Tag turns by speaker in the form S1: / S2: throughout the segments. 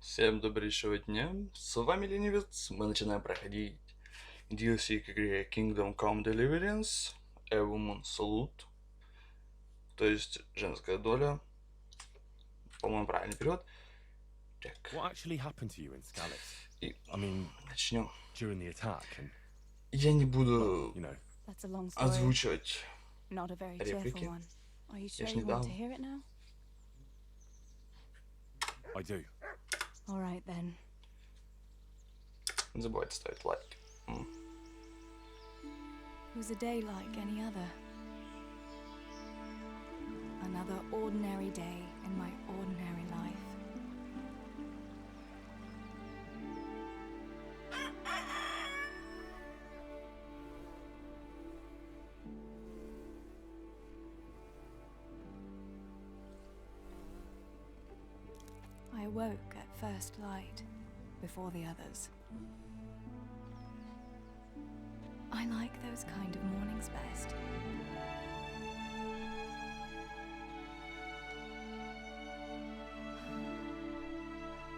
S1: Всем добрейшего дня, с вами Ленивец, мы начинаем проходить DLC к игре Kingdom Come Deliverance, A Woman Salute, то есть женская доля, по-моему, правильный перевод. Так. И начнем. Я не буду озвучивать реплики, я ж не дам. Не забывайте ставить лайки.
S2: It was a day like any other. Another ordinary day in my ordinary life. I awoke at first light, before the others. I like those kind of mornings best.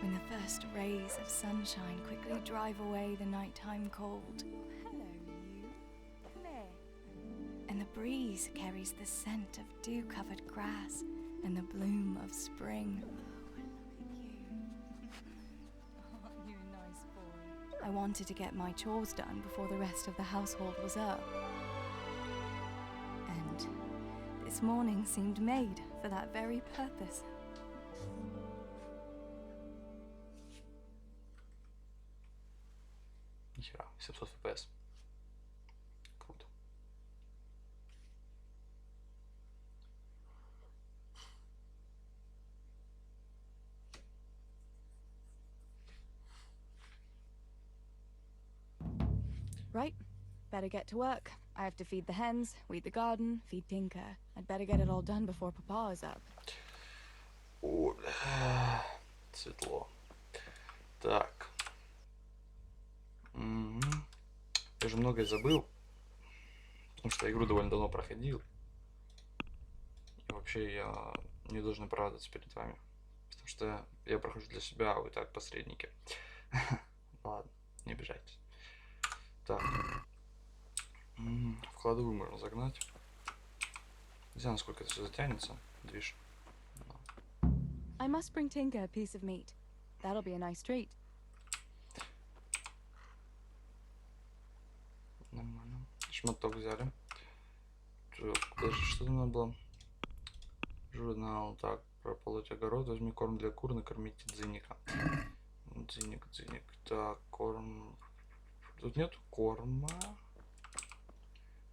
S2: When the first rays of sunshine quickly drive away the nighttime cold. Hello, you. Come here. And the breeze carries the scent of dew-covered grass and the bloom of spring. I wanted to get my chores done before the rest of the household was up. And this morning seemed made for that very purpose.
S1: Нихера, 700 FPS. Круто.
S2: Right, better get to work. I have to feed the hens, weed the garden, feed Tinker. I'd better get it all done before Papa is up.
S1: О, бля, светло. Так. Я же многое забыл, потому что игру довольно давно проходил. И вообще я не должен оправдываться перед вами, потому что я прохожу для себя, а вы так посредники. Ладно, не обижайтесь. Так, в кладовую можно загнать. Не знаю, насколько это все затянется. Движ.
S2: I must bring Tinker a piece of meat. That'll be a nice treat.
S1: Нормально. Шматок взяли. Даже что-то надо было. Журнал. Так, прополоть огород. Возьми корм для кур, накормите дзиника. Дзиник. Так, корм. Тут нет корма.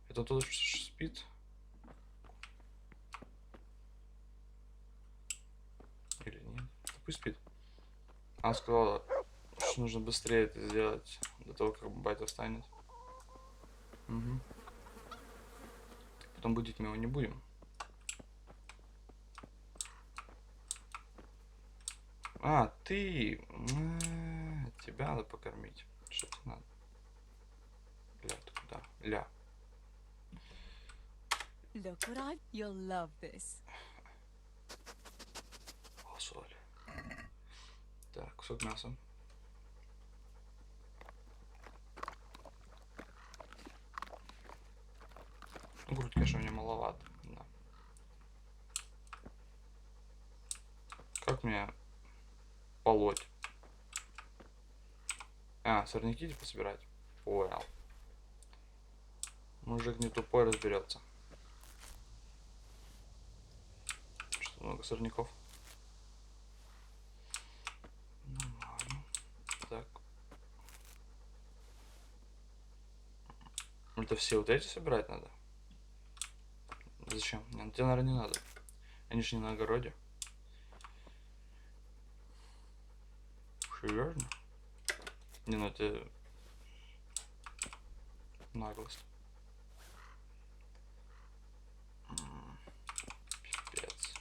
S1: Это тот, что спит. Или нет? Пусть спит. Она сказала, что нужно быстрее это сделать, до того, как батя встанет. Угу. Потом будить мы его не будем. А, ты! Тебя надо покормить. Что тебе надо? Ля, ты куда? Ля.
S2: Look what I... You'll love this.
S1: О, соль. Так, кусок мяса. Грудь, конечно, мне маловато. Да. Как мне полоть? А, сорняки типа собирать? Понял. Мужик не тупой, разберется. Что, много сорняков? Нормально. Так. Это все вот эти собирать надо? Зачем? Тебе, наверное, не надо. Они же не на огороде. Серьезно? Не, ну это наглость. Пипец.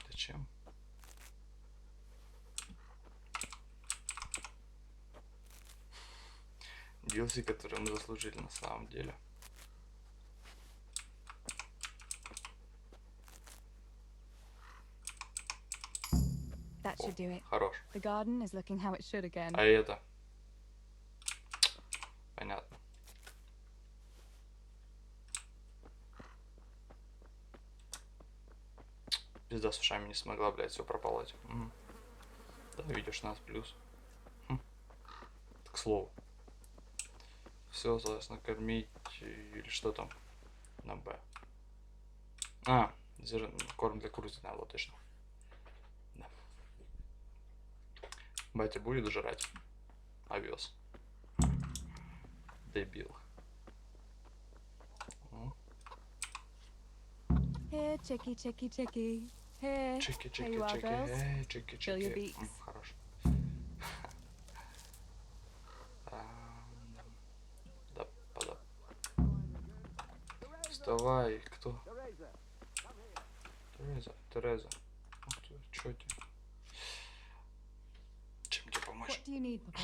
S1: Зачем? DLC, которые мы заслужили на самом деле.
S2: That should do it.
S1: Хорош.
S2: The garden is looking how it should again.
S1: А это? Понятно. Пизда с ушами не смогла, блядь, все пропалать. Угу. Да, видишь, нас плюс. К слову. Все, соответственно, кормить или что там на Б. Корм для курицы, да, вот точно. Да. Батя будет жрать овес. Дебил.
S2: Here, chicky, chicky, chicky. Here.
S1: Чики,
S2: Here you
S1: чики,
S2: are,
S1: чики,
S2: girls.
S1: чики,
S2: Fill your
S1: чики.
S2: beaks.
S1: Хорошо. Да, пода. Вставай, кто? Тереза. Чё тебе? Чем тебе помочь?
S2: What do you need, Papa?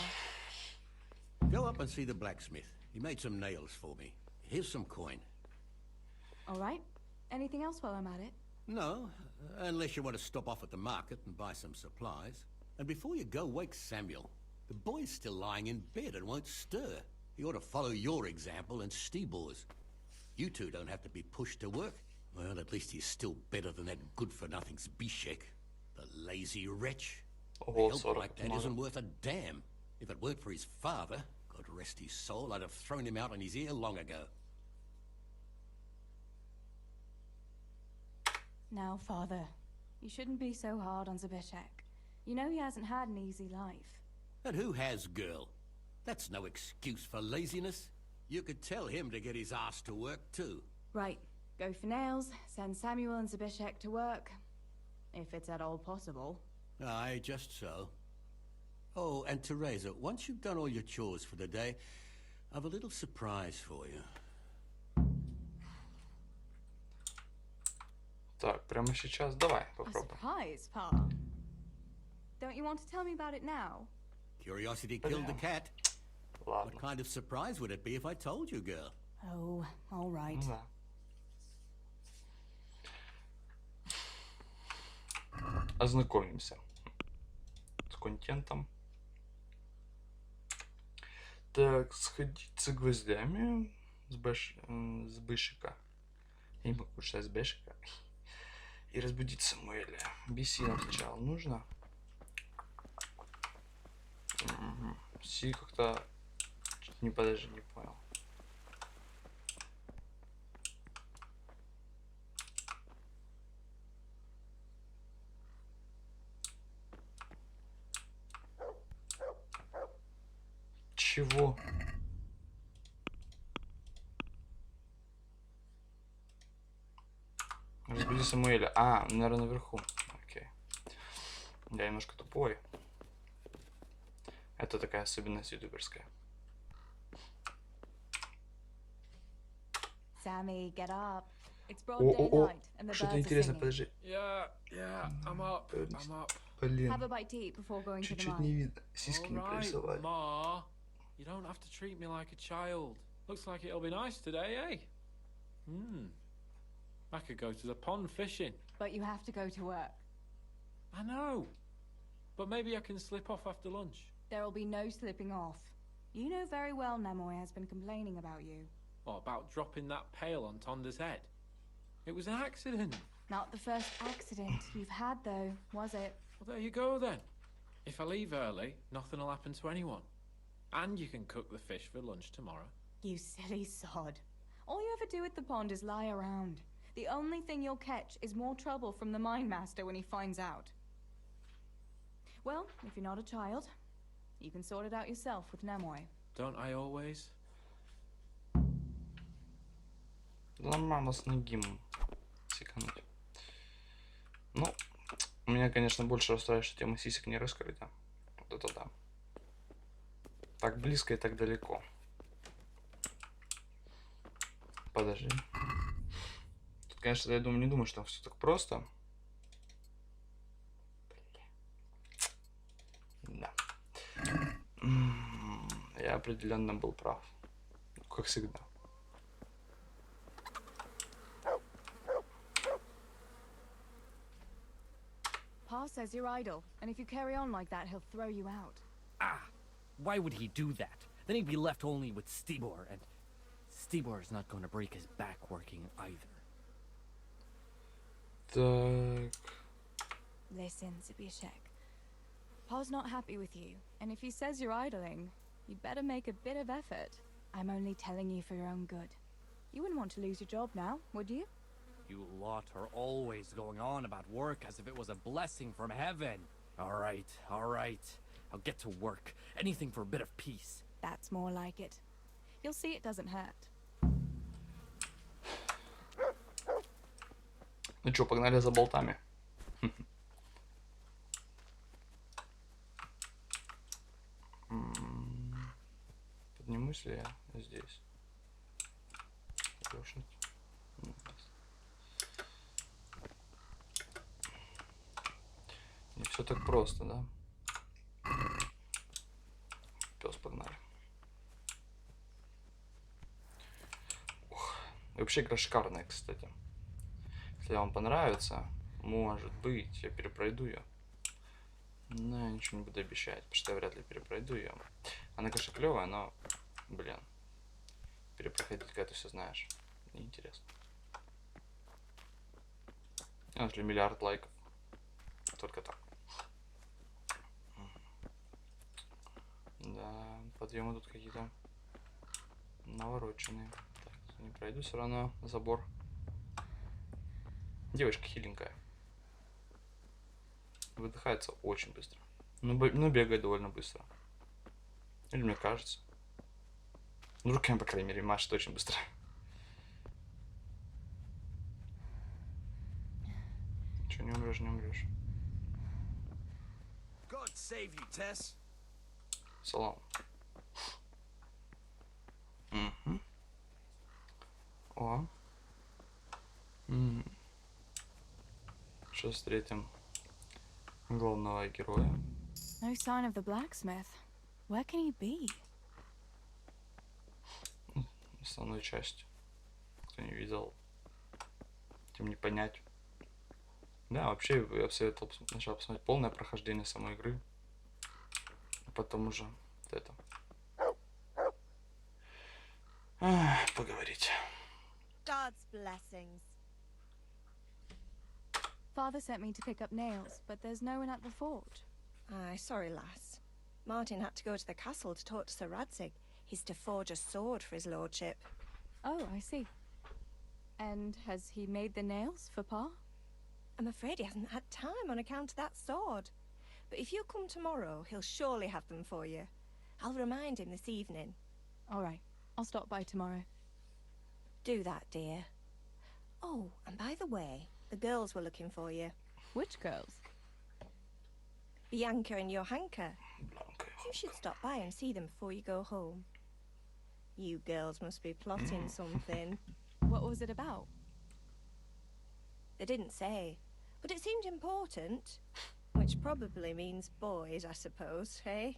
S3: Go up and see the blacksmith. He made some nails for me. Here's some coin.
S2: All right. Anything else while I'm at it?
S3: No, unless you want to stop off at the market and buy some supplies. And before you go, wake Samuel. The boy's still lying in bed and won't stir. He ought to follow your example and Stebor's. You two don't have to be pushed to work. Well, at least he's still better than that good-for-nothing's Bishek. The lazy wretch.
S1: Ого,
S3: Help
S1: 40
S3: like that isn't worth a damn. If it weren't for his father, God rest his soul, I'd have thrown him out on his ear long ago.
S2: Now, Father, you shouldn't be so hard on Zbyszek. You know he hasn't had an easy life.
S3: And who has, girl? That's no excuse for laziness. You could tell him to get his ass to work, too.
S2: Right. Go for nails, send Samuel and Zbyszek to work. If it's at all possible.
S3: Aye, just so. Oh, and Teresa, once you've done all your chores for the day, I've a little surprise for you.
S1: Так, прямо сейчас давай
S2: A
S1: попробуем.
S2: surprise, Pa. Don't you want to tell me about it now?
S3: Curiosity killed the cat.
S1: Ладно.
S3: What kind of surprise would it be if I told you, girl?
S2: Oh, all right.
S1: Ну да. Ознакомимся с контентом. Так, сходить за гвоздями с Бышика. Я не могу прочитать с Бешика. И разбудить Самуэля. BC нам сначала нужно. Си как-то... Не, подожди, не понял. Чего? Разбуди Самуэля. Наверное, наверху. Окей. Я немножко тупой. Это такая особенность ютуберская.
S2: Sammy, get up. It's broad daylight, and the
S1: Что-то
S2: birds are
S1: интересное,
S2: singing.
S1: подожди.
S4: Yeah, I'm up. I'm up.
S1: Блин,
S2: Have a bite to eat before going to the
S1: чуть-чуть не
S2: mine.
S1: видно. Сиськи не
S4: All right,
S1: прорисовали.
S4: Ma. You don't have to treat me like a child. Looks like it'll be nice today, eh? I could go to the pond fishing.
S2: But you have to go to work.
S4: I know. But maybe I can slip off after lunch.
S2: There will be no slipping off. You know very well Nemoy has been complaining about you.
S4: What about dropping that pail on Tonda's head? It was an accident.
S2: Not the first accident you've had, though, was it?
S4: Well, there you go then. If I leave early, nothing will happen to anyone. And you can cook the fish for lunch tomorrow.
S2: You silly sod. All you ever do at the pond is lie around. The only thing you'll catch is more trouble from the mine master when he finds out. Well, if you're not a child, you can sort it out yourself with Nemoy.
S4: Don't I always?
S1: Нормально с ноги секануть. Ну, меня, конечно, больше расстраивает, что тема сисек не раскрыта. Вот это да. Так близко и так далеко. Подожди. Тут, конечно, я думаю, не думаю, что там все так просто. Да. Я определенно был прав. Как всегда.
S2: Pa, Pa says you're idle, and if you carry on like that, he'll throw you out.
S5: Ah, why would he do that? Then he'd be left only with Stibor, and Stibor's not going to break his back working either.
S1: Так.
S2: Listen, Zbyszek. Pa's not happy with you, and if he says you're idling, you'd better make a bit of effort. I'm only telling you for your own good. You wouldn't want to lose your job now, would you?
S5: You lot are always going on about work as if it was a blessing from heaven. All right. I'll get to work. Anything for a bit of peace.
S2: That's more like it. You'll see it doesn't hurt.
S1: Ну чё, погнали за болтами. Поднимусь ли я здесь? Решить. Не все так просто, да? Пес, погнали. Ух. И вообще игра шикарная, кстати. Если вам понравится, может быть, я перепройду ее. Но я ничего не буду обещать, потому что я вряд ли перепройду ее. Она, конечно, клевая, но, блин, перепроходить, когда ты все знаешь, неинтересно. У нас ли миллиард лайков. Только так. Да, подъемы тут какие-то навороченные. Так, не пройду все равно забор. Девочка хиленькая. Выдыхается очень быстро. Ну, бегает довольно быстро. Или мне кажется. Ну, руками, по крайней мере, машет очень быстро. Че, не умрешь, не умрешь.
S6: God save you, Tess.
S1: Салам. Угу. О. Сейчас встретим главного героя.
S2: No sign of the blacksmith. Where can he be?
S1: Основной часть. Кто не видел, тем не понять. Да, вообще я бы советовал сначала посмотреть полное прохождение самой игры. А потом уже вот это. Поговорить.
S7: God's blessings.
S2: Father sent me to pick up nails, but there's no one at the fort.
S7: Aye, sorry, lass. Martin had to go to the castle to talk to Sir Radzig. He's to forge a sword for his lordship.
S2: Oh, I see. And has he made the nails for Pa?
S7: I'm afraid he hasn't had time on account of that sword. But if you come tomorrow, he'll surely have them for you. I'll remind him this evening.
S2: All right, I'll stop by tomorrow.
S7: Do that, dear. Oh, and by the way, the girls were looking for you.
S2: Which girls?
S7: Bianca and Johanka. You should stop by and see them before you go home. You girls must be plotting something.
S2: What was it about?
S7: They didn't say, but it seemed important. Which probably means boys, I suppose, eh?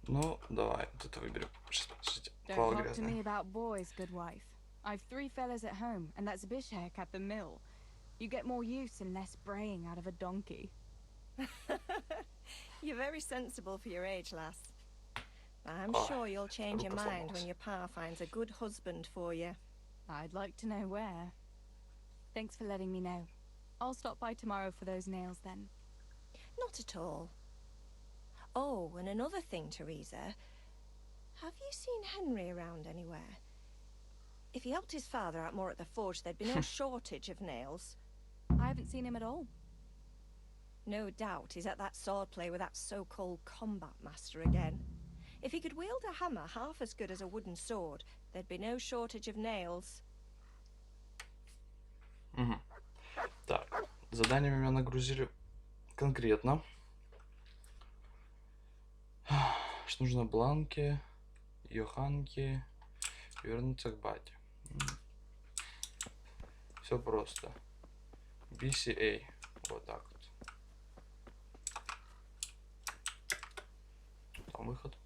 S1: Ну, давай, тут выберем. Сейчас, подождите.
S2: Don't
S1: Клава
S2: talk to me
S1: грязная.
S2: about boys, good wife. I've 3 fellas at home, and that's Bishek at the mill. You get more use and less braying out of a donkey.
S7: You're very sensible for your age, lass. I'm
S1: Oh,
S7: sure you'll change your
S1: рука
S7: mind
S1: сломалась.
S7: when your pa finds a good husband for you.
S2: I'd like to know where. Thanks for letting me know. I'll stop by tomorrow for those nails then.
S7: Not at all. Oh, and another thing, Teresa. Have you seen Henry around anywhere? If he helped his father out more at the forge, there'd be no shortage of nails.
S2: I haven't seen him at all.
S7: No doubt he's at that swordplay with that so-called combat master again. If he could wield a hammer half as good as a wooden sword, there'd be no shortage of nails.
S1: Угу. Так, заданиями меня нагрузили конкретно. Что нужно Бланке, Йоханке, вернуться к бате. Все просто. BCA. Вот так вот. Там выход.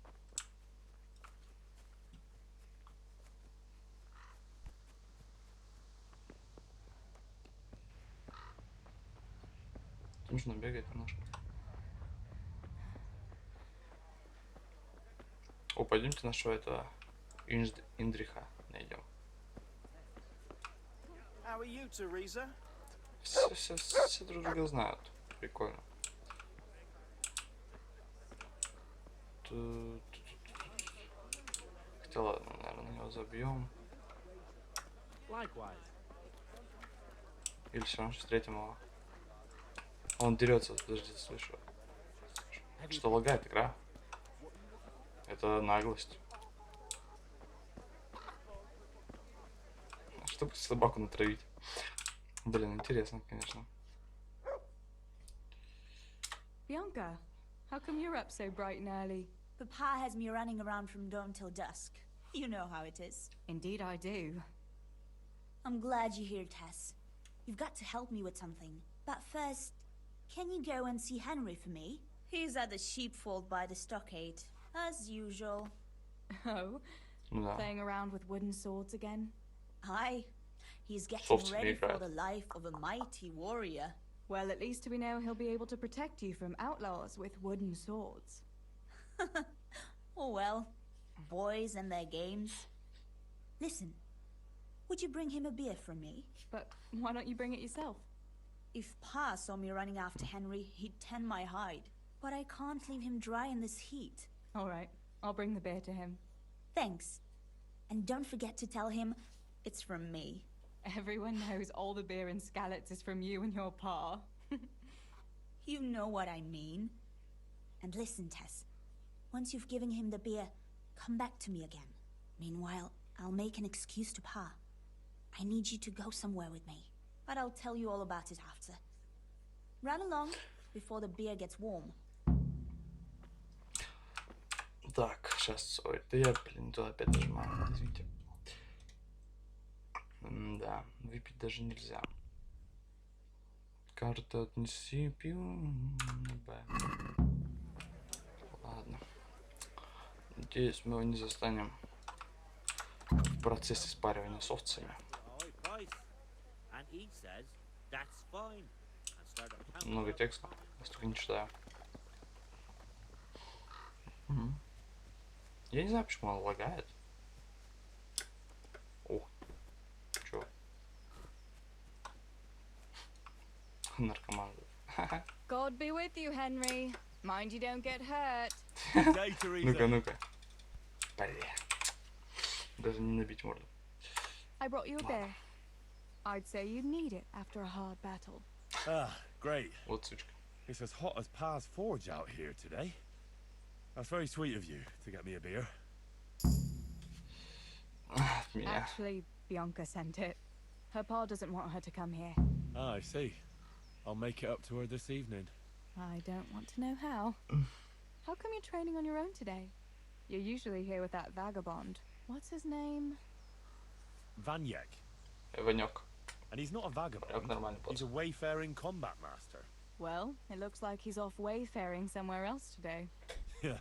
S1: смешно бегать немножко. О, пойдемте нашего этого Индриха найдем.
S6: How are you, Teresa?
S1: Все друг друга знают. Прикольно. Хотя ладно, наверное, его забьем. Или все равно встретим его. Он дерется, подожди, слышу. Что лагает игра? Это наглость. Чтобы собаку натравить. Блин, интересно, конечно.
S2: Bianca, how come you're up so bright and early?
S8: Papa has me running around from dawn till dusk. You know how it is.
S2: Indeed I do.
S8: I'm glad you're here, Tess. You've got to help me with something. But first, can you go and see Henry for me? He's at the sheepfold by the stockade, as usual.
S2: Oh,
S1: Да.
S2: playing around with wooden swords again?
S8: Aye. He's getting
S1: Soft
S8: ready
S1: speak, right?
S8: for the life of a mighty warrior.
S2: Well, at least we know he'll be able to protect you from outlaws with wooden swords.
S8: Oh well, boys and their games. Listen, would you bring him a beer from me?
S2: But why don't you bring it yourself?
S8: If Pa saw me running after Henry, he'd tan my hide. But I can't leave him dry in this heat.
S2: All right, I'll bring the beer to him.
S8: Thanks. And don't forget to tell him it's from me.
S2: Everyone knows all the beer in Skalitz is from you and your pa.
S8: You know what I mean. And listen, Tess. Once you've given him the beer, come back to me again. Meanwhile, I'll make an excuse to Pa. I need you to go somewhere with me. But I'll tell you all about it after. Run along before the beer gets warm.
S1: Так, сейчас, ой, да я, блин, туда опять нажимаю, извините. Да, выпить даже нельзя. Карта отнеси, пью. Ладно. Надеюсь, мы его не застанем в процессе спаривания с овцами. Много текста, я столько не читаю. Я не знаю, почему он лагает. О, чё? Наркоман.
S2: God be with you, Henry. Mind you don't get hurt.
S1: Ну-ка. Блин. Даже не набить морду.
S2: I brought you a beer. I'd say you'd need it after a hard battle.
S6: Ah, great.
S1: Вот сучка.
S6: It's as hot as Pa's forge out here today. That's very sweet of you to get me a beer.
S1: От меня.
S2: Actually, Bianca sent it. Her pa doesn't want her to come here.
S6: Ah, I see. I'll make it up to her this evening.
S2: I don't want to know how. How come you're training on your own today? You're usually here with that vagabond. What's his name?
S6: Vanyek.
S1: Ванёк.
S6: And he's not a vagabond.
S1: Ванёк нормальный
S6: He's a
S1: пацан.
S6: wayfaring combat master.
S2: Well, it looks like he's off wayfaring somewhere else today.
S6: Yeah.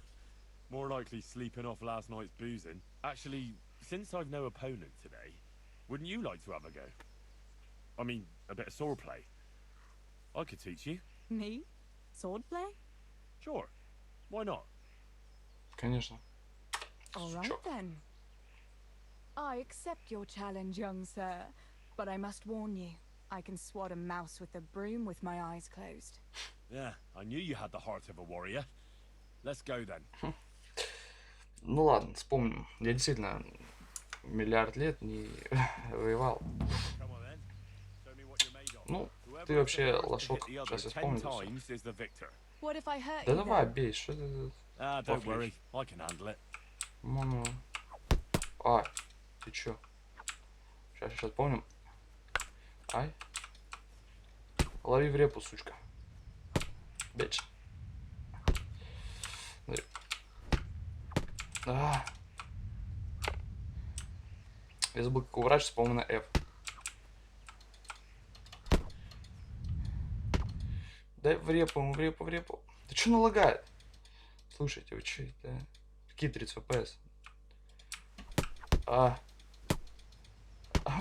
S6: More likely sleeping off last night's boozing. Actually, since I've no opponent today, wouldn't you like to have a go? I mean, a bit of swordplay. I could teach you.
S2: Me? Swordplay?
S6: Sure. Why not?
S1: Конечно.
S2: All right
S1: Sure.
S2: then. I accept your challenge, young sir, but I must warn you, I can swat a mouse with a broom with my eyes closed.
S6: Yeah, I knew you had the heart of a warrior. Let's go then.
S1: Ну ладно, вспомним. Я действительно миллиард лет не воевал.
S6: Come on then. Show me what you're made of.
S1: Ну,
S6: Whoever
S1: ты
S6: has
S1: вообще
S6: the first to
S1: лошок.
S6: hit the other
S1: Сейчас я
S6: 10
S1: вспомню это всё.
S6: times is the victor.
S2: What if I hurt
S1: Да
S2: you
S1: давай,
S2: then?
S1: бей, что ты...
S6: Ah, don't
S1: Off
S6: worry. I can handle it.
S1: Ну. А, ты чё? Сейчас помним. Ай. Лови в репу, сучка. Бич. Смотри. А. Я забыл, как уворачиваться, по-моему, на F. Дай в репу, в репу, в репу. Да чё налагает? Слушайте, вы чё это? Какие 30 FPS?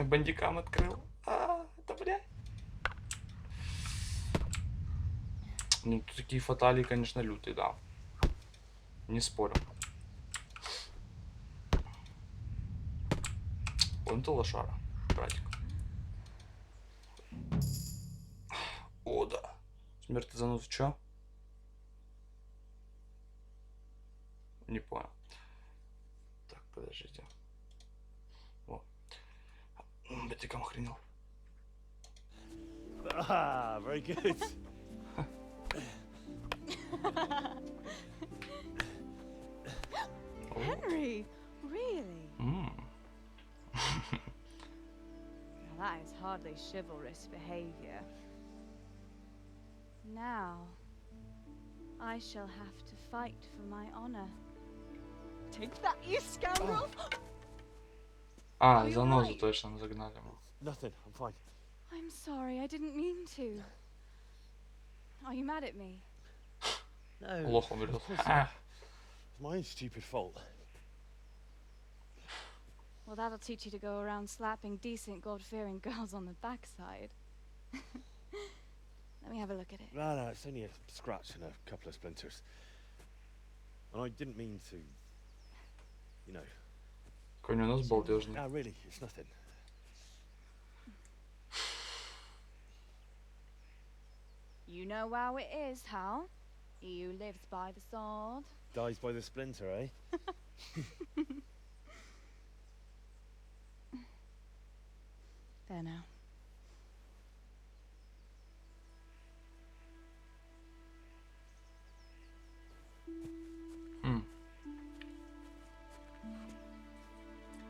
S1: Бандикам открыл. Это, блядь. Ну, такие фаталии, конечно, лютые, да. Не спорю. Вон ты лошара, братик. О, да. Смерть за нос, чё? Не понял. Так, подождите. О. Батиком охренел.
S6: Ah, very good.
S2: Henry, really?
S1: М.
S2: Now that is hardly chivalrous behavior. Now, I shall have to fight for my honor. Take that, you scoundrel!
S1: А,
S2: Are you
S1: занозу
S2: alright?
S1: точно загнали.
S6: Nothing, I'm fine.
S2: I'm sorry, I didn't mean to. Are you mad at me?
S6: No,
S1: Лох умрет.
S6: it's my own stupid fault.
S2: Well, that'll teach you to go around slapping decent, God-fearing girls on the backside. Let me have a look at it.
S6: No, it's only a scratch and a couple of splinters. And I didn't mean to, you know.
S1: Какой у нас балдежный.
S6: No, really, it's nothing.
S2: You know how it is, Hal? He who lives by the sword.
S6: Dies by the splinter, eh?
S2: There now.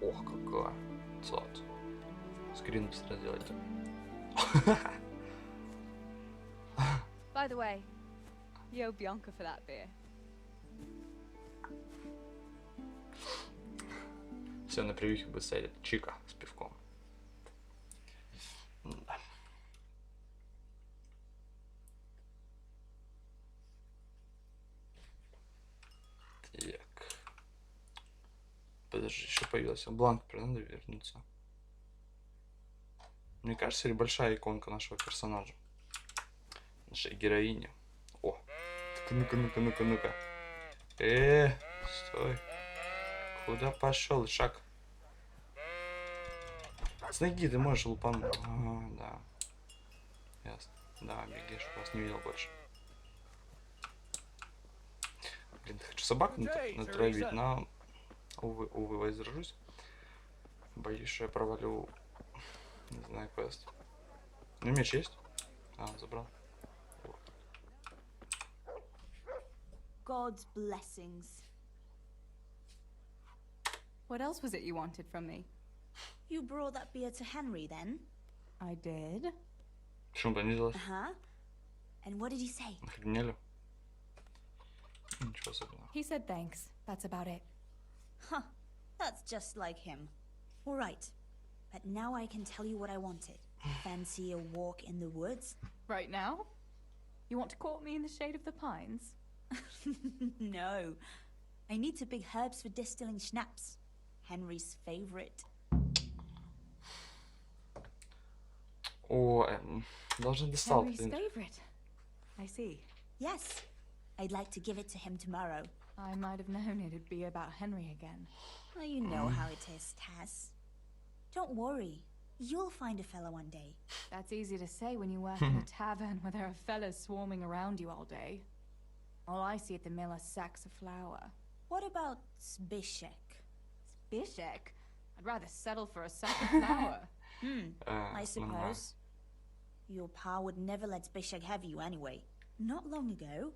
S1: Ох, какая. Цот. Скрин быстро делайте.
S2: By the way, yo Bianca for that beer.
S1: Все на прививке бы стояли. Чика с пивком. Да. Так. Подожди, еще появился бланк, надо вернуться. Мне кажется, или большая иконка нашего персонажа. Нашей героини. О! Так, ну-ка, ну-ка, ну-ка, ну-ка. Стой. Куда пошел, шаг? С ноги ты можешь лупануть. Ага, да. Ясно. Да, беги, чтобы вас не видел больше. Блин, хочу собак натравить, но... Увы, воздержусь. Боюсь, что я провалю... Не знаю, квест. Ну, меч есть? А, забрал.
S8: God's blessings.
S2: What else was it you wanted from me?
S8: You brought that beer to Henry then?
S2: I did.
S1: Почему понизилось?
S8: Uh-huh. And what did he say?
S1: Охренели? Ничего особенного.
S2: He said thanks. That's about it.
S8: Huh. That's just like him. All right. But now I can tell you what I wanted. Fancy a walk in the woods?
S2: Right now? You want to court me in the shade of the pines?
S8: No. I need to pick herbs for distilling schnapps. Henry's favorite.
S1: О, даже достал.
S2: Henry's favorite. I see.
S8: Yes. I'd like to give it to him tomorrow.
S2: I might have known it'd be about Henry again.
S8: Well, you know how it is, Taz. Don't worry. You'll find a fella one day.
S2: That's easy to say when you work in a tavern where there are fellas swarming around you all day. All I see at the mill are sacks of flour.
S8: What about Zbyszek?
S2: Bishek? I'd rather settle for a sack of flour.
S8: I suppose. Your pa would never let Zbyszek have you anyway. Not long ago,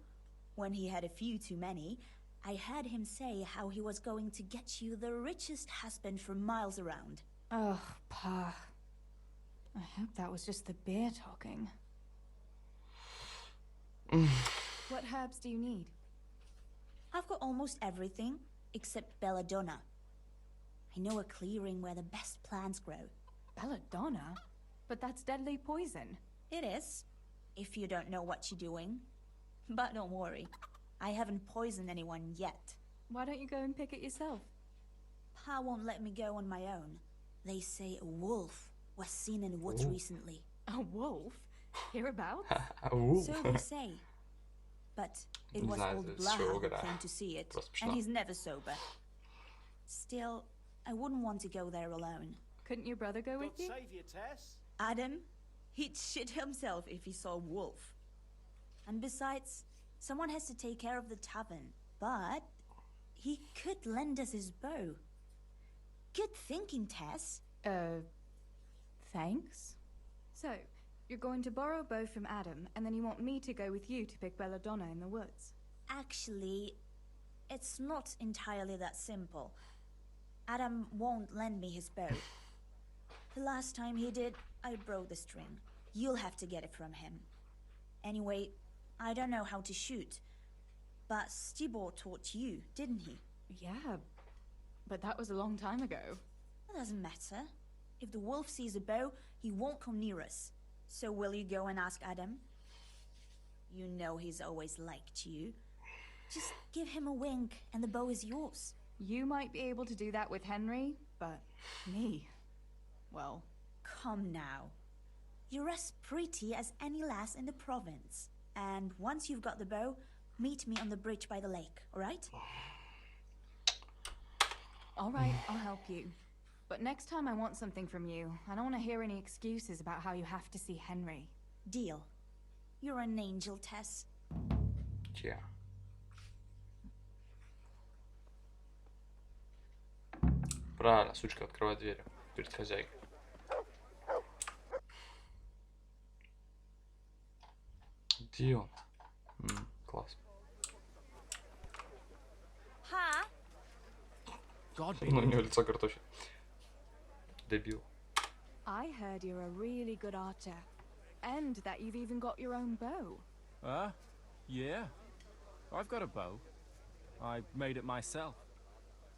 S8: when he had a few too many, I heard him say how he was going to get you the richest husband for miles around.
S2: Oh, Pa. I hope that was just the beer talking. What herbs do you need?
S8: I've got almost everything except belladonna. I know a clearing where the best plants grow.
S2: Belladonna? But that's deadly poison.
S8: It is, if you don't know what you're doing. But don't worry, I haven't poisoned anyone yet.
S2: Why don't you go and pick it yourself?
S8: Pa won't let me go on my own. They say a wolf was seen in the woods recently.
S2: A wolf? Hereabouts?
S1: Ooh.
S8: So they say. but it
S1: Не
S8: was
S1: знаю,
S8: old
S1: с чего
S8: Blaha who
S1: угораю.
S8: came to see it,
S1: Просто
S8: and
S1: смешно.
S8: he's never sober. Still, I wouldn't want to go there alone.
S2: Couldn't your brother go with you?
S9: Save you, Tess.
S8: Adam, he'd shit himself if he saw a wolf. And besides, someone has to take care of the tavern. But he could lend us his bow. Good thinking, Tess.
S2: Thanks. So, you're going to borrow a bow from Adam, and then you want me to go with you to pick Belladonna in the woods?
S8: Actually, it's not entirely that simple. Adam won't lend me his bow. The last time he did, I broke the string. You'll have to get it from him. Anyway, I don't know how to shoot. But Stibor taught you, didn't he?
S2: Yeah, but that was a long time ago.
S8: It doesn't matter. If the wolf sees a bow, he won't come near us. So will you go and ask Adam? You know he's always liked you. Just give him a wink and the bow is yours.
S2: You might be able to do that with Henry, but me, well...
S8: Come now. You're as pretty as any lass in the province. And once you've got the bow, meet me on the bridge by the lake, alright?
S2: Alright, I'll help you. But next time I want something from you, I don't want to hear any excuses about how you have to see Henry.
S8: Deal. You're an angel, Tess.
S1: Yeah. Правильно, сучка открывает дверь перед хозяйкой. Где он? Класс.
S8: Ha!
S5: God be
S1: Ну, у
S5: with
S1: него
S5: you.
S1: лицо картофель. Дебил.
S2: I heard you're a really good archer, and that you've even got your own bow.
S5: Yeah. I've got a bow. I made it myself.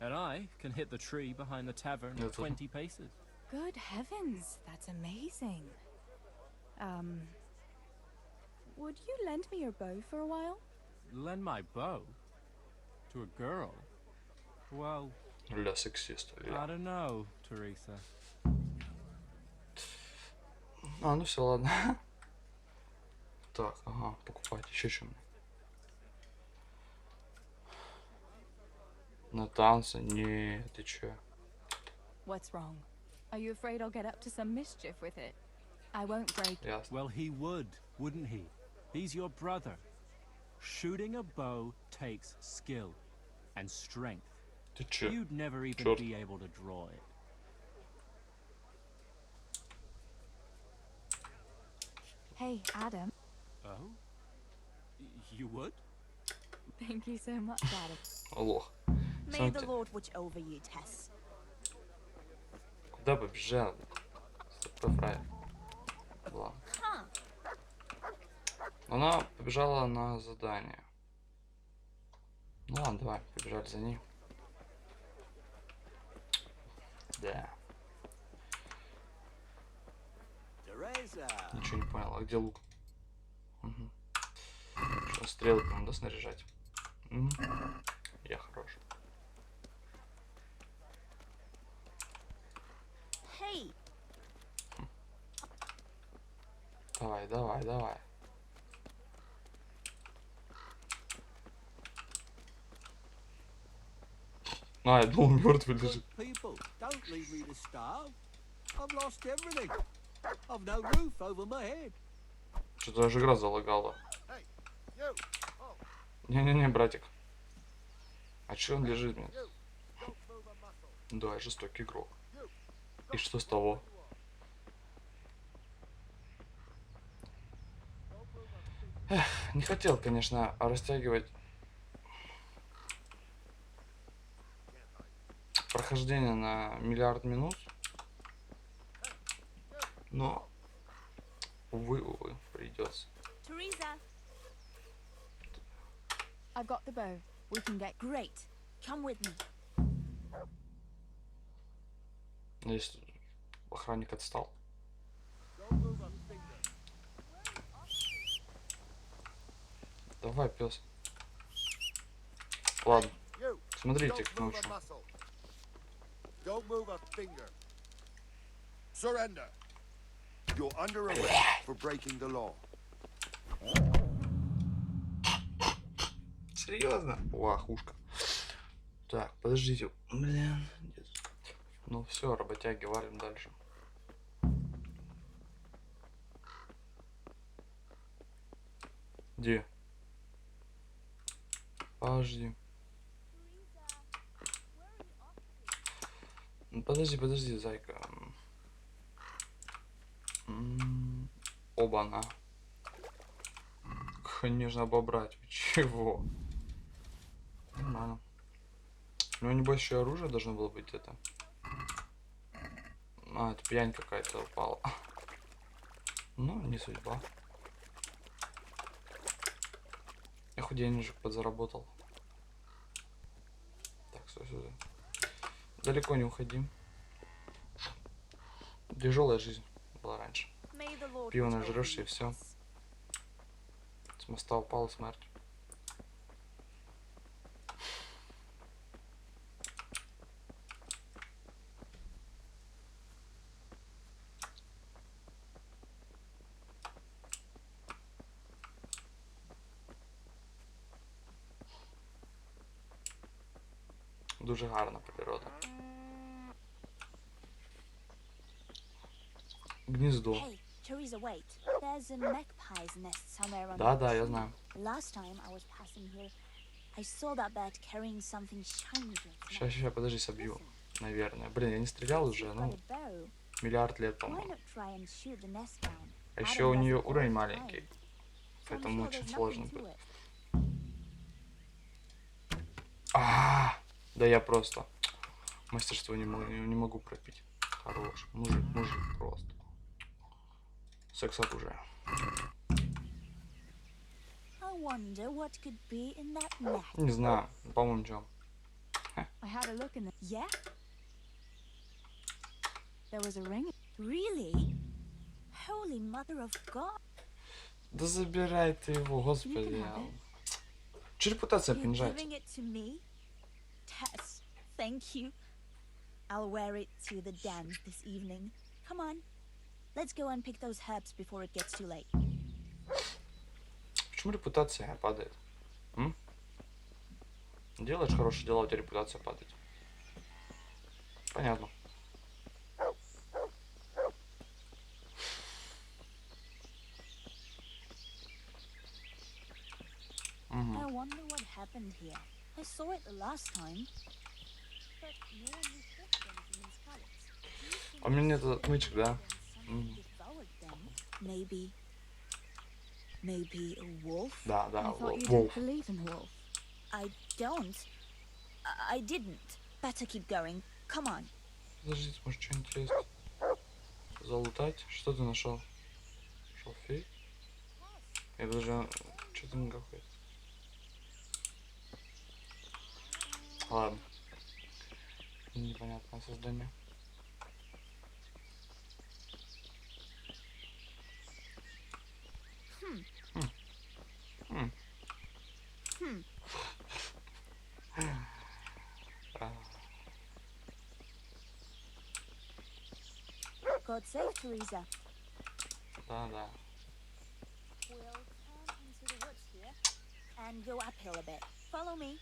S5: And I can hit the tree behind the tavern
S1: Yeah,
S5: at 20 paces.
S2: Good heavens, that's amazing. Would you lend me your bow for a while?
S5: Lend my bow? To a girl? Well,
S1: Ля сексист.
S5: I
S1: Ля.
S5: don't know, Teresa.
S1: А, ну все, ладно. Так, ага, покупать. Еще что мне? На танцы? Не, ты че?
S2: What's wrong? Are you afraid I'll get up to some mischief with it? I won't break it.
S1: Ясно.
S5: Well, he would, wouldn't he? He's your brother. Shooting a bow takes skill and strength.
S1: Ты че?
S5: You'd never even
S1: Черт.
S5: be able to draw it.
S2: Hey, Adam.
S5: Oh? You would?
S2: Thank you so much, Adam.
S1: Лох.
S8: May the
S1: Смотрите,
S8: Lord watch over you, Tess.
S1: куда побежал? Фрай. Ладно.
S8: Huh.
S1: Она побежала на задание. Ну ладно, давай, побежали за ней. Да,
S9: Teresa.
S1: ничего не понял. А где лук? Угу. Что, стрелы надо снаряжать? Угу. Я хорош.
S8: Hey,
S1: Давай, давай, давай. А, я думал, мертвый лежит.
S3: Good people, don't leave me to starve. I've lost everything. I've no roof over my head.
S1: Что-то даже игра залагала.
S9: Hey, you. Oh,
S1: Не-не-не, братик. А че он лежит, блин?
S9: you. Don't move a muscle.
S1: Да, жестокий игрок.
S9: You.
S1: И что с того? Эх, не хотел, конечно, растягивать прохождение на миллиард минут. Но, увы, придется.
S8: Teresa.
S2: I've got the bow. We can get...
S8: Great. Come with me.
S1: Если охранник отстал.
S9: Don't move a finger.
S1: Давай, пес. Ладно,
S9: You.
S1: смотрите,
S9: Don't
S1: к
S9: move
S1: ночи.
S9: a muscle. Don't move a finger. Surrender. You're under arrest for breaking the law.
S1: Серьезно? Охушка. Так, подождите. Блин. Ну все, работяги, валим дальше. Где? Подожди. Подожди, зайка. Оба-на. Конечно, обобрать. Чего? Нормально. У него, небось, еще оружие должно было быть это. А, это пьянь какая-то упала. Ну, не судьба. Я хоть денежек подзаработал. Так, сюда. Далеко не уходим. Тяжелая жизнь была раньше. Пиво нажрешься и все. С моста упала смерть. Дуже гарна природа. Гнездо.
S8: Hey, Teresa, wait. There's a magpie's nest somewhere on
S1: Да, я знаю.
S8: Last time I was passing here, I saw that bird carrying something shiny to its neck.
S1: Сейчас, подожди, собью. Наверное. Блин, я не стрелял уже, ну, миллиард лет, по-моему. А еще у нее уровень маленький. Поэтому очень сложно будет. Да я просто мастерство не могу пропить. Хорош. Мужик просто. Секс-оружие. Не знаю, по-моему, ничего.
S2: I had a look in the... Yeah? There was a ring.
S8: Really? Holy Mother of God.
S1: Да забирай ты его, господи. Че репутация понижается?
S8: Giving it to me? Tess, thank you. I'll wear it to the dance this evening. Come on. Let's go and pick those herbs before it gets too late.
S1: Почему репутация падает? Делаешь хорошие дела, у тебя репутация падает. Понятно.
S8: I wonder what happened here. I saw it the last time. But no one reflected in these colors.
S1: А у меня нет отмычек, да?
S8: Maybe a wolf?
S1: Да,
S2: I thought you
S1: волк.
S2: didn't believe in wolf.
S8: I don't. I didn't. Better keep going. Come on.
S1: Подождите, может что-нибудь есть? Залутать? Что ты нашел? Шалфей? Я даже... Что-то не какой-то. Ладно. Непонятное создание.
S8: God save Teresa.
S1: Да.
S8: We'll turn into the woods here and go uphill a bit. Follow me.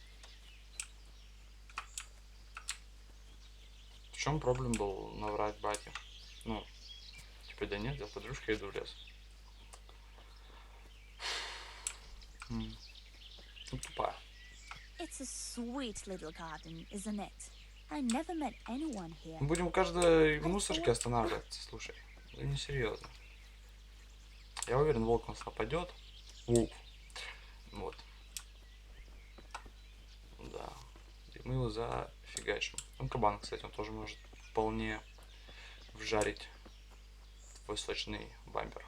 S1: В чем проблем был наврать бате? Ну, типа, да нет, я с подружкой иду в лес. Ну, тупая.
S8: It's a sweet little garden, isn't it? I never met anyone here.
S1: Мы будем в каждой мусорке останавливаться, слушай. Да не серьезно. Я уверен, волк нас нападет. Волк. Вот. Да. И мы его зафигачим. Он кабан, кстати, он тоже может вполне вжарить твой сочный бампер.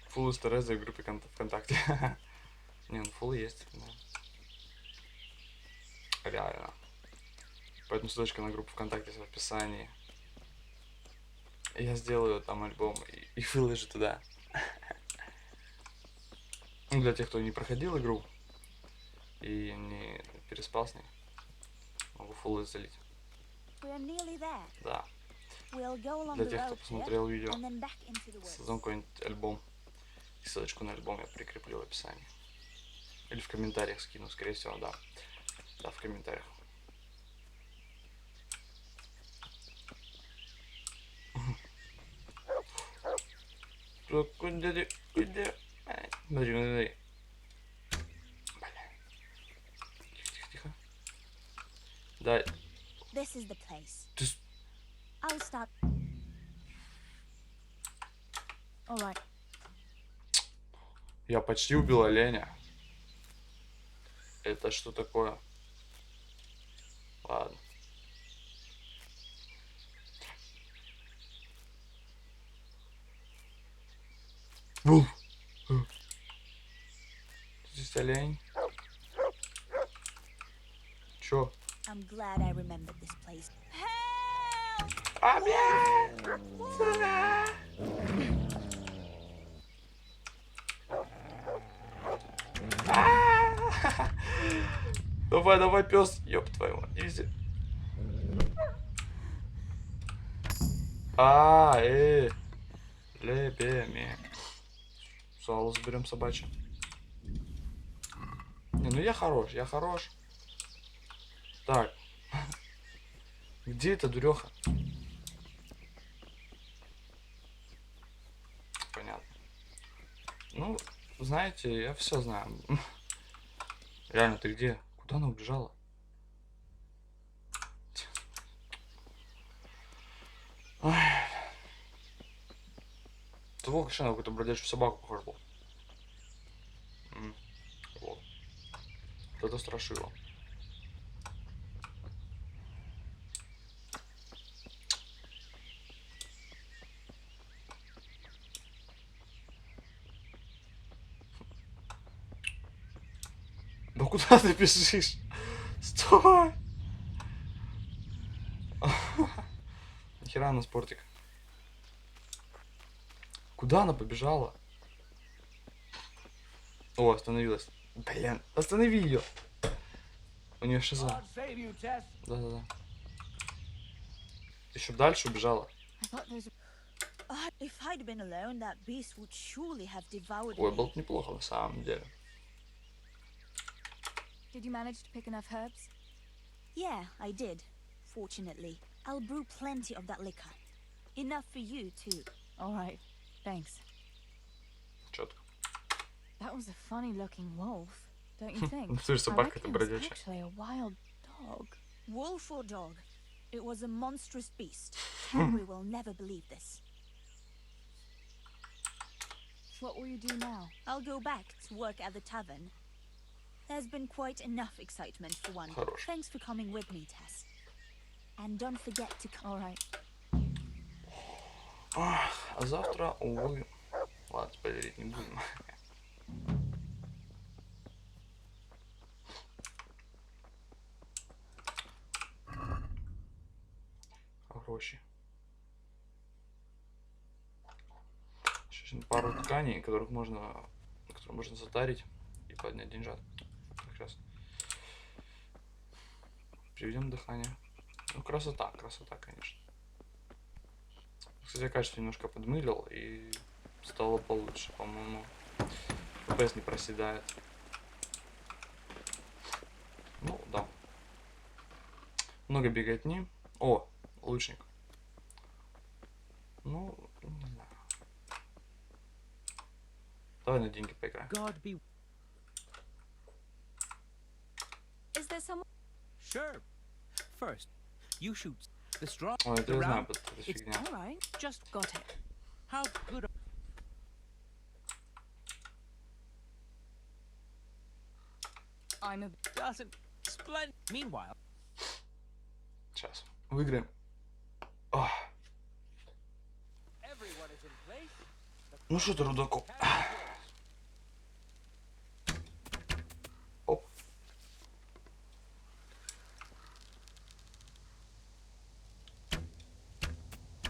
S1: Фулл из Терезы в группе ВКонтакте. Не, ну фулл есть, да. Реально. Поэтому ссылочка на группу ВКонтакте в описании. Я сделаю там альбом и выложу туда. Для тех, кто не проходил игру и не переспал с ней, могу фулл залить. Да. Для тех, кто посмотрел видео, создам какой-нибудь альбом Ссылочку на альбом я прикреплю в описании. Или в комментариях скину, скорее всего, да. Да, в комментариях. Куда? Смотри, смотри. Тихо, тихо. Да.
S8: This is the place.
S1: Ты...
S8: I'll start. All right.
S1: Я почти убил оленя. Это что такое? Ладно. Здесь олень. Чё?
S8: I'm glad I remembered this place.
S1: А, блядь! Сука! Давай, давай, пес, ёб твою мать, изи. Лебеми. Сало заберем собачье. Не, ну я хорош, я хорош. Так. Где эта дуреха? Понятно. Ну, знаете, я все знаю. Реально, ты где? Куда она убежала? Ой. Ты волк на какую-то бродячую собаку похож был. Вот. Вот это страшило. Да куда ты бежишь? Стой! Нихера на спортик. Куда она побежала? О, остановилась. Блин, останови ее. У нее шиза. Да-да-да. Еще дальше убежала.
S8: If I'd been alone, that beast would surely have devoured
S1: Ой,
S8: me.
S1: было бы неплохо на самом деле.
S2: Did you manage to pick enough herbs?
S8: Yeah, I did. Fortunately, I'll brew plenty of that liquor. Enough for you, too.
S2: All right, thanks.
S1: Четко.
S2: That was a funny-looking wolf, don't you think?
S1: Ну, слушай,
S2: I
S1: собака это
S2: reckon it's
S1: бродячая.
S2: actually a wild dog.
S8: Wolf or dog? It was a monstrous beast. Henry will never believe this.
S2: What will you do now?
S8: I'll go back to work at the tavern. There's been quite enough excitement for one.
S1: Хорош.
S8: Thanks for coming with me, Tess. And don't forget to come.
S2: All right.
S1: А завтра, увы... Ладно, спойлерить не будем. Гроши. Сейчас пару тканей, которые можно затарить и поднять деньжат. Как раз. Приведем дыхание. Ну, красота, красота, конечно. Кстати, качество немножко подмылил и стало получше, по-моему. FPS не проседает. Ну, да. Много беготни. О, лучник. Ну, не знаю. Давай на деньги поиграем.
S2: Is there someone?
S5: Sure. First, you shoot the straw.
S1: О, это я знаю, это
S5: It's
S1: фигня.
S2: All right, just got it.
S5: How good.
S2: I'm a.
S5: Doesn't splendid. Meanwhile,
S1: Сейчас. Выиграем. Ох.
S5: everyone is in place.
S1: Ну что ты, рудокоп? Оп.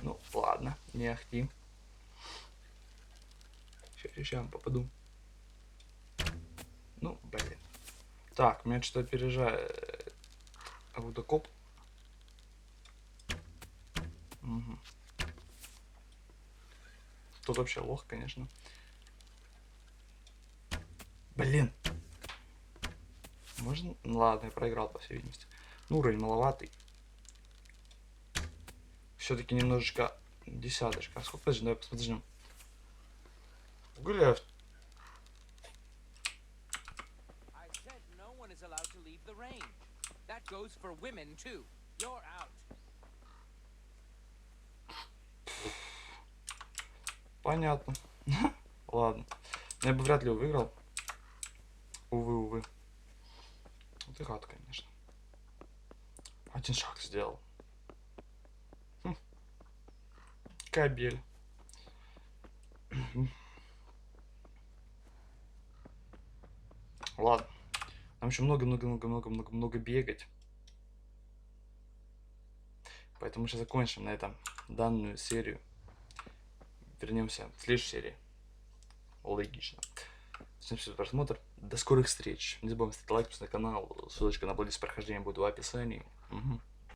S1: Ну, ладно, не ахти. Сейчас попаду. Ну, блин. Так, меня что-то опережает рудокоп. Угу. Тут вообще лох, конечно. Блин. Можно? Ну ладно, я проиграл, по всей видимости. Ну, уровень маловатый. Все-таки немножечко десяточка. А сколько? Подожди, давай посмотрим. Гуляю.
S10: I said no one is allowed to leave the range. That goes for women too. You're out.
S1: Понятно. Ладно. Но я бы вряд ли выиграл. Увы, увы. Вот и гад, конечно. Один шаг сделал. Кабель. Ладно. Нам еще много бегать. Поэтому мы сейчас закончим на этом данную серию. Вернемся в следующей серии. Логично. Всем спасибо за просмотр. До скорых встреч. Не забывайте ставить лайк, подписываться на канал. Ссылочка на плейлист прохождения будет в описании. Угу.